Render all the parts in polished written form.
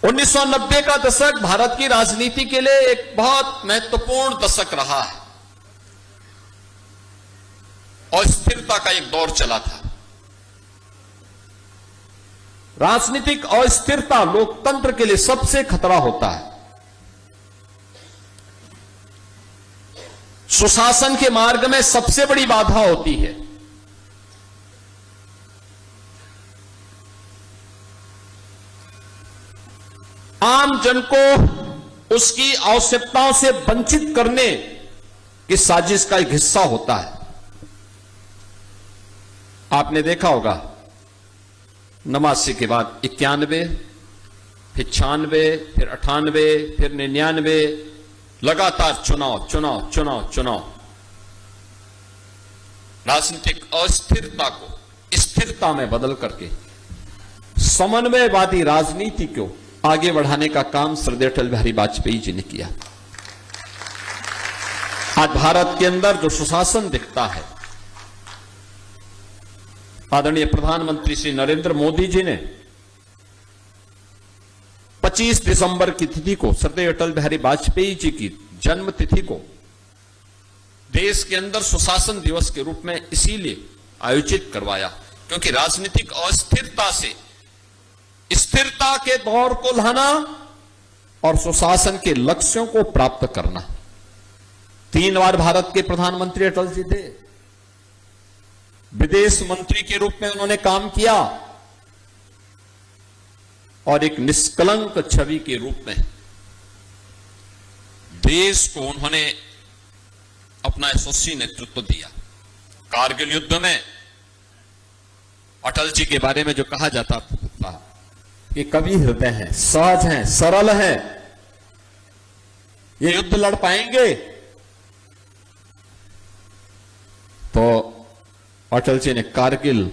1990 का दशक भारत की राजनीति के लिए एक बहुत महत्वपूर्ण दशक रहा है। अस्थिरता का एक दौर चला था। राजनीतिक अस्थिरता लोकतंत्र के लिए सबसे खतरा होता है। सुशासन के मार्ग में सबसे बड़ी बाधा होती है। आम जन को उसकी आवश्यकताओं से वंचित करने की साजिश का एक हिस्सा होता है। आपने देखा होगा 89 के बाद 91, फिर 96, फिर 98, फिर 99, लगातार चुनाव। राजनीतिक अस्थिरता को स्थिरता में बदल करके समन्वयवादी राजनीति को आगे बढ़ाने का काम श्रद्धेय अटल बिहारी वाजपेयी जी ने किया। आज भारत के अंदर जो सुशासन दिखता है, आदरणीय प्रधानमंत्री श्री नरेंद्र मोदी जी ने 25 दिसंबर की तिथि को, श्रद्धेय अटल बिहारी वाजपेयी जी की जन्म तिथि को देश के अंदर सुशासन दिवस के रूप में इसीलिए आयोजित करवाया क्योंकि राजनीतिक अस्थिरता से स्थिरता के दौर को लाना और सुशासन के लक्ष्यों को प्राप्त करना। 3 बार भारत के प्रधानमंत्री अटल जी थे। विदेश मंत्री के रूप में उन्होंने काम किया और एक निष्कलंक छवि के रूप में देश को उन्होंने अपना यशस्वी नेतृत्व दिया। कारगिल युद्ध में अटल जी के बारे में जो कहा जाता था कि कवि हृदय हैं, सहज हैं, सरल हैं, ये युद्ध लड़ पाएंगे। तो अटल जी ने कारगिल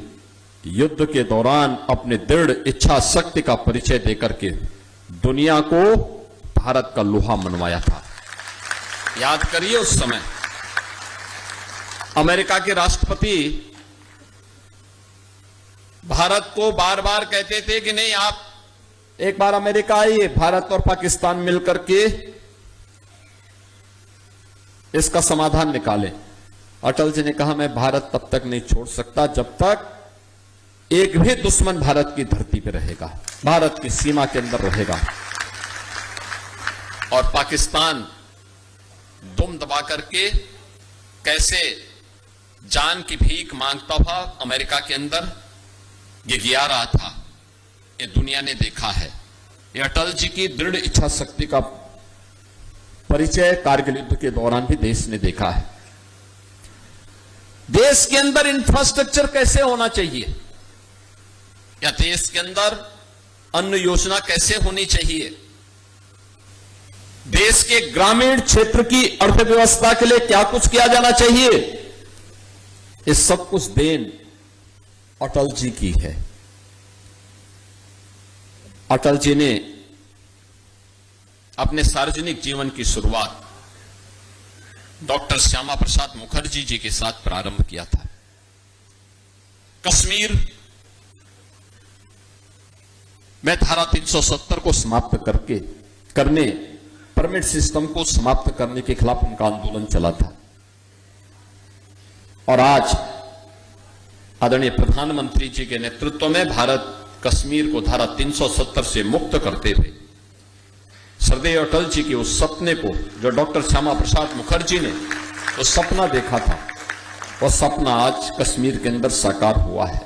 युद्ध के दौरान अपने दृढ़ इच्छा शक्ति का परिचय देकर के दुनिया को भारत का लोहा मनवाया था। याद करिए, उस समय अमेरिका के राष्ट्रपति भारत को बार बार कहते थे कि नहीं, आप एक बार अमेरिका आइए, भारत और पाकिस्तान मिलकर के इसका समाधान निकालें। अटल जी ने कहा, मैं भारत तब तक नहीं छोड़ सकता जब तक एक भी दुश्मन भारत की धरती पर रहेगा, भारत की सीमा के अंदर रहेगा। और पाकिस्तान दुम दबा करके कैसे जान की भीख मांगता था अमेरिका के अंदर, ये गिरा रहा था, ये दुनिया ने देखा है। ये अटल जी की दृढ़ इच्छा शक्ति का परिचय कारगिल युद्ध के दौरान भी देश ने देखा है। देश के अंदर इंफ्रास्ट्रक्चर कैसे होना चाहिए, या देश के अंदर अन्न योजना कैसे होनी चाहिए, देश के ग्रामीण क्षेत्र की अर्थव्यवस्था के लिए क्या कुछ किया जाना चाहिए, ये सब कुछ देन अटल जी की है। अटल जी ने अपने सार्वजनिक जीवन की शुरुआत डॉक्टर श्यामा प्रसाद मुखर्जी जी के साथ प्रारंभ किया था। कश्मीर में धारा 370 को समाप्त करने परमिट सिस्टम को समाप्त करने के खिलाफ उनका आंदोलन चला था। और आज आदरणीय प्रधानमंत्री जी के नेतृत्व में भारत कश्मीर को धारा 370 से मुक्त करते हुए श्रद्धेय अटल जी के उस सपने को, जो डॉक्टर श्यामा प्रसाद मुखर्जी ने वो सपना देखा था, वो सपना आज कश्मीर के अंदर साकार हुआ है।